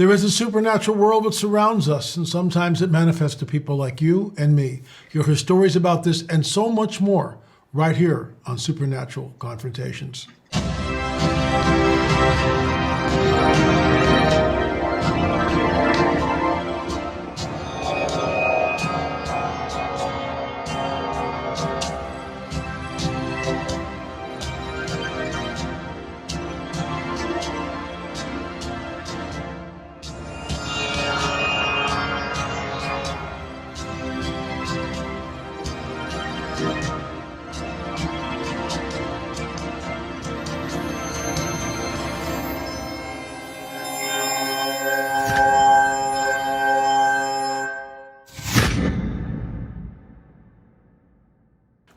There is a supernatural world that surrounds us, and sometimes it manifests to people like you and me. You'll hear stories about this and so much more right here on Supernatural Confrontations.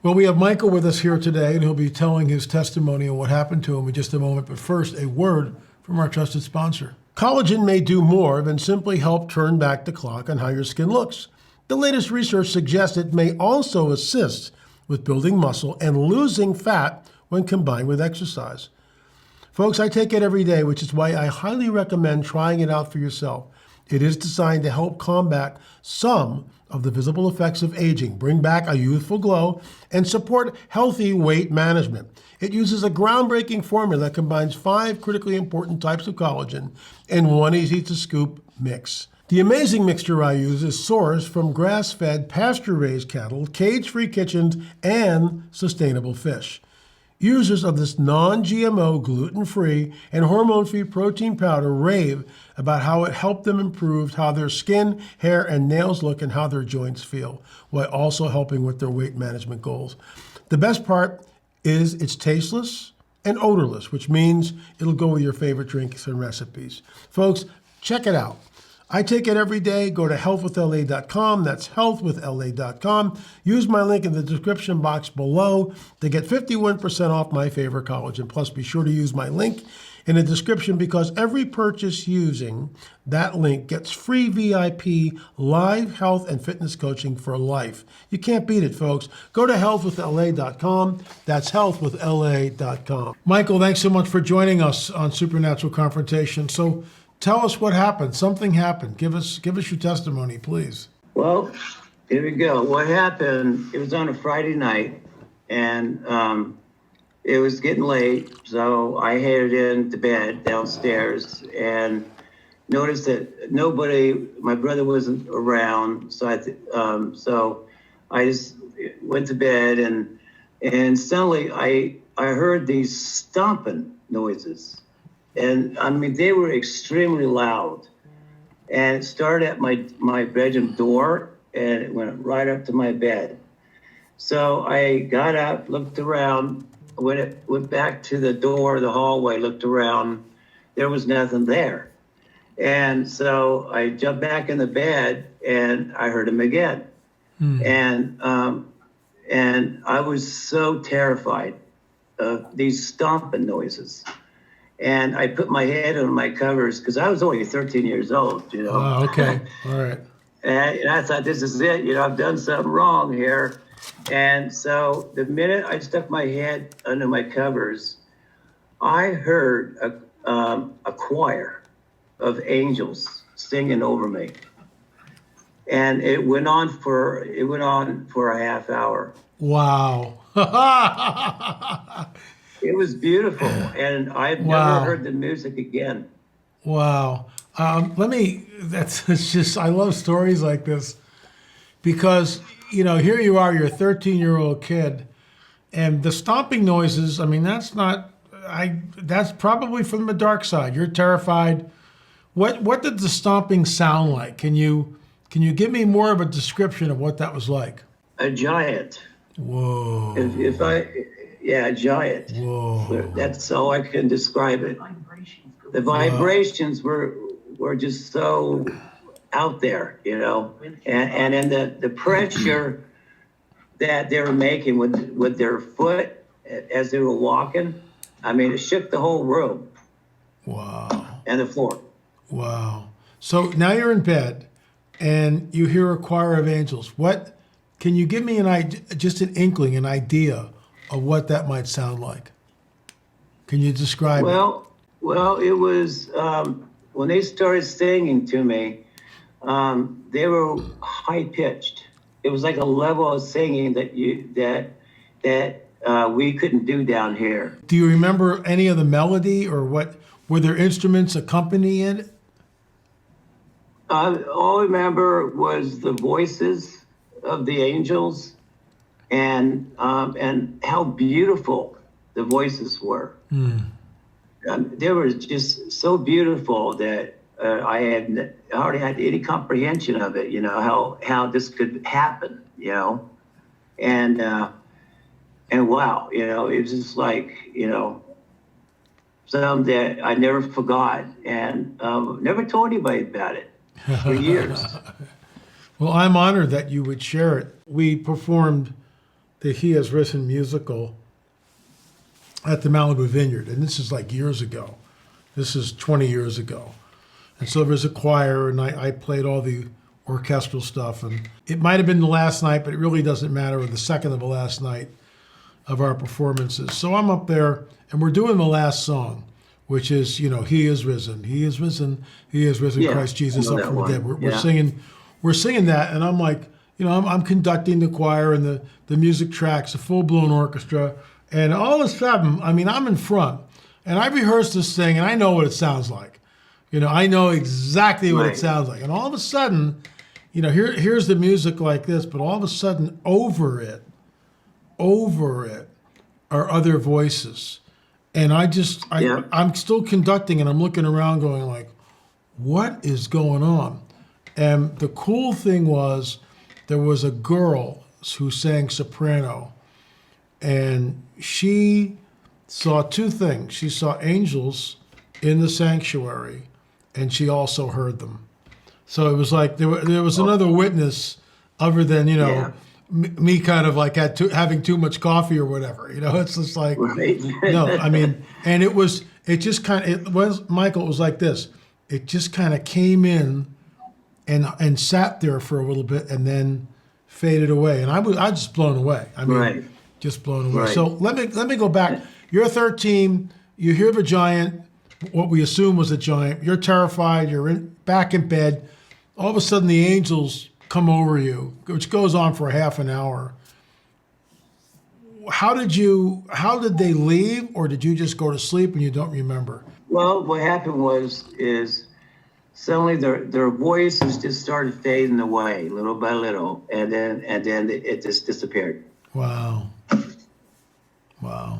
Well, we have Michael with us here today, and he'll be telling his testimony on what happened to him in just a moment. But first, a word from our trusted sponsor. Collagen may do more than simply help turn back the clock on how your skin looks. The latest research suggests it may also assist with building muscle and losing fat when combined with exercise. Folks, I take it every day, which is why I highly recommend trying it out for yourself. It is designed to help combat some of the visible effects of aging, bring back a youthful glow, and support healthy weight management. It uses a groundbreaking formula that combines 5 critically important types of collagen in one easy-to-scoop mix. The amazing mixture I use is sourced from grass-fed, pasture-raised cattle, cage-free kitchens, and sustainable fish. Users of this non-GMO, gluten-free, and hormone-free protein powder rave about how it helped them improve how their skin, hair, and nails look and how their joints feel, while also helping with their weight management goals. The best part is it's tasteless and odorless, which means it'll go with your favorite drinks and recipes. Folks, check it out. I take it every day. Go to healthwithla.com. That's healthwithla.com. Use my link in the description box below to get 51% off my favorite collagen. Plus, be sure to use my link in the description because every purchase using that link gets free VIP live health and fitness coaching for life. You can't beat it, folks. Go to healthwithla.com. That's healthwithla.com. Michael, thanks so much for joining us on Supernatural Confrontation. So, tell us what happened. Something happened. Give us your testimony, please. Well, here we go. What happened, it was on a Friday night, and it was getting late, so I headed into bed downstairs and noticed that my brother wasn't around, so I just went to bed, and suddenly I heard these stomping noises. And I mean, they were extremely loud. And it started at my bedroom door and it went right up to my bed. So I got up, looked around, went back to the door, the hallway, looked around. There was nothing there. And so I jumped back in the bed and I heard him again. And I was so terrified of these stomping noises. And I put my head on my covers because I was only 13 years old, you know. Oh, okay. All right. And I thought, this is it. You know, I've done something wrong here. And so the minute I stuck my head under my covers, I heard a choir of angels singing over me. And it went on for a half hour. Wow. It was beautiful, and I've never heard the music again. Wow. It's just, I love stories like this because, you know, here you are, you're a 13-year-old kid, and the stomping noises, I mean, that's probably from the dark side. You're terrified. What did the stomping sound like? Can you give me more of a description of what that was like? A giant. Whoa. A giant. Whoa. That's all I can describe it. The vibrations were just so out there, you know, and then the pressure that they were making with their foot as they were walking, I mean, it shook the whole room. Wow. And the floor. Wow. So now you're in bed and you hear a choir of angels. What can you give me an idea of what that might sound like? Can you describe it? Well, it was when they started singing to me, they were high pitched. It was like a level of singing that we couldn't do down here. Do you remember any of the melody or what? Were there instruments accompanying it? All I remember was the voices of the angels, and how beautiful the voices were. They were just so beautiful that I hardly had any comprehension of it. You know how this could happen. You know, and wow, you know, it was just like, you know, something that I never forgot, and never told anybody about it for years. Well, I'm honored that you would share it. We performed the He Has Risen musical at the Malibu Vineyard, and this is like years ago. This is 20 years ago. And so there's a choir, and I played all the orchestral stuff. And it might have been the last night, but it really doesn't matter, or the second of the last night of our performances. So I'm up there, and we're doing the last song, which is, you know, He is risen, He is risen, He is risen, Yeah, Christ Jesus I know up from that the dead. one. We're singing that, and I'm like, you know, I'm conducting the choir and the music tracks, a full-blown orchestra, and all of a sudden, I mean, I'm in front, and I rehearsed this thing, and I know what it sounds like. You know, I know exactly what it Right. sounds like. And all of a sudden, you know, here's the music like this, but all of a sudden, over it are other voices. And Yeah. I'm still conducting, and I'm looking around going like, what is going on? And the cool thing was, there was a girl who sang soprano, and she saw two things. She saw angels in the sanctuary, and she also heard them. So it was like there was another witness other than, you know, Yeah. me kind of like having too much coffee or whatever. You know, it's just like, Right. no, I mean, and it was Michael, it was like this. It just kind of came in and sat there for a little bit and then faded away. And I was just blown away. I mean, Right. just blown away. Right. So let me go back. You're 13. You hear the giant, what we assume was a giant. You're terrified. You're back in bed. All of a sudden, the angels come over you, which goes on for a half an hour. How did they leave, or did you just go to sleep and you don't remember? Well, what happened is suddenly their voices just started fading away little by little, and then it just disappeared. Wow. Wow.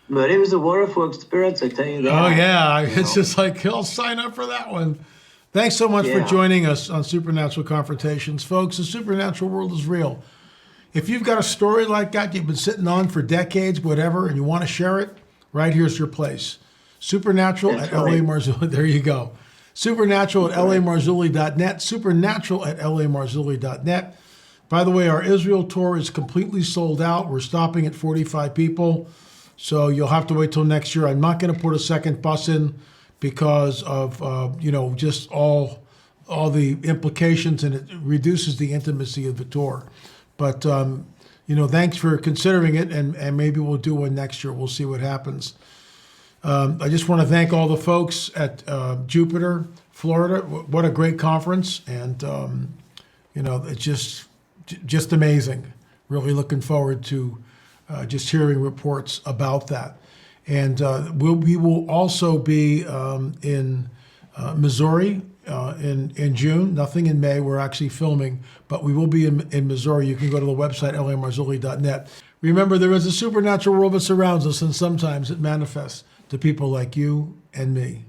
But it was a wonderful experience, I tell you that. Oh, yeah. You It's know? just like, I'll sign up for that one. Thanks so much for Yeah. joining us on Supernatural Confrontations. Folks, the supernatural world is real. If you've got a story like that you've been sitting on for decades, whatever, and you want to share it, right here's your place. Supernatural That's at LA right. Marzulli. There you go. Supernatural at lamarzulli.net. Supernatural at lamarzulli.net. By the way, our Israel tour is completely sold out. We're stopping at 45 people. So you'll have to wait till next year. I'm not going to put a second bus in because of, just all the implications, and it reduces the intimacy of the tour. But, thanks for considering it, and maybe we'll do one next year. We'll see what happens. I just want to thank all the folks at Jupiter, Florida. What a great conference. And, it's just amazing. Really looking forward to just hearing reports about that. And we will also be in Missouri in June. Nothing in May. We're actually filming, but we will be in Missouri. You can go to the website, lamarzulli.net. Remember, there is a supernatural world that surrounds us, and sometimes it manifests to people like you and me.